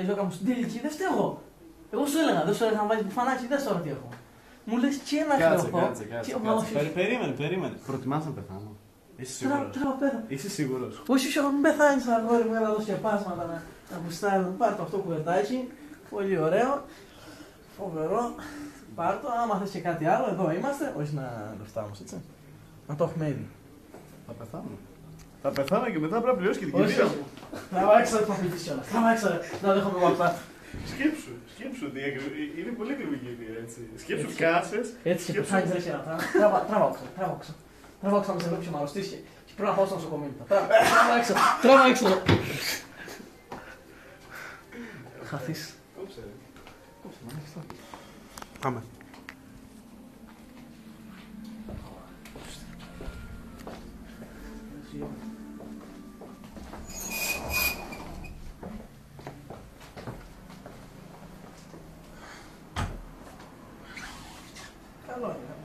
Ζώκα μου στην τελική, δεν φταίω εγώ. Εγώ σου έλεγα, δεν σου έλεγα να βάλει μπουφανάκι, δεν τώρα τι έχω. Μου λες και ένα χρεωθώ. Περίμενε. Προτιμάς να πεθάνω. Είσαι σίγουρος. Είσαι σίγουρος. Όχι, μην πεθάνεις αγόρι μου, έλα εδώ σκεπάσματα να γουστάρει. Πάρ' το αυτό κουβερτάκι. Πολύ ωραίο. Φοβερό. Πάρ' το, άμα θες και κάτι άλλο, εδώ είμαστε. Όχι να το φτάνουμε, έτσι. Να το έχουμε ήδη. Θα πεθάνω. Θα πεθάνω και μετά πρέπει να πληρώσει και την κυρία μου. Τραβάξα το παπιτής κιόλας. Τραβάξα να δέχομαι εγώ αυτά. Σκέψου ότι είναι πολύ ακριβή κυρία, έτσι. Σκέψου κάσες. Έτσι και πεθάνεις ρε χέρα. Τραβάξα να με σε βλέπει και με αρρωστείς και πρέπει να πάω στο νοσοκομείο. Τραβάξα. Χαθείς. Κόψε. Πάμε. Καλό είναι.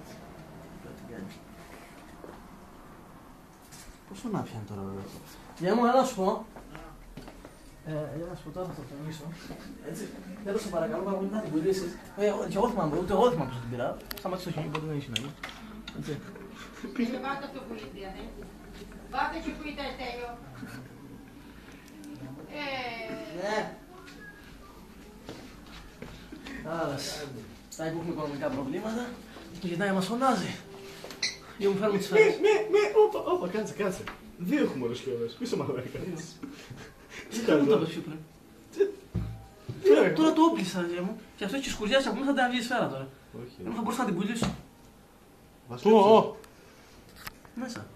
Πόσο να πιάνει τώρα βέβαια. Για μου, έλα να σου πω. Για να σου πω τώρα θα το τονίσω. Έτσι. Θέλω σε παρακαλώ πάρα πολύ να την πουλήσεις. Και εγώ θυμάμαι, ούτε εγώ θυμάμαι πως την πειρά. Σταμάτησε το χέρι, οπότε δεν έχει συναγή. Έτσι. Βάτε αυτό που είναι, ναι. Βάτε και που ήταν τέλειο. Ναι. Άρας. Tady που έχουμε οικονομικά προβλήματα, το γυρνάει μας φωνάζει. Για μου φέρουμε τις φέρες. Όπα, κάτσε. Δύο έχουμε οροσιώδες. Πίσω μαλάκας. Δεν μου το έπαιξε πιο πριν. Τώρα το όπλησα, ρε μου. Και αυτό έχει σκουριάσει από μέσα, θα την βγει σφαίρα τώρα. Όχι. Θα μπορούσα να την πουλήσω. Πού, Μέσα.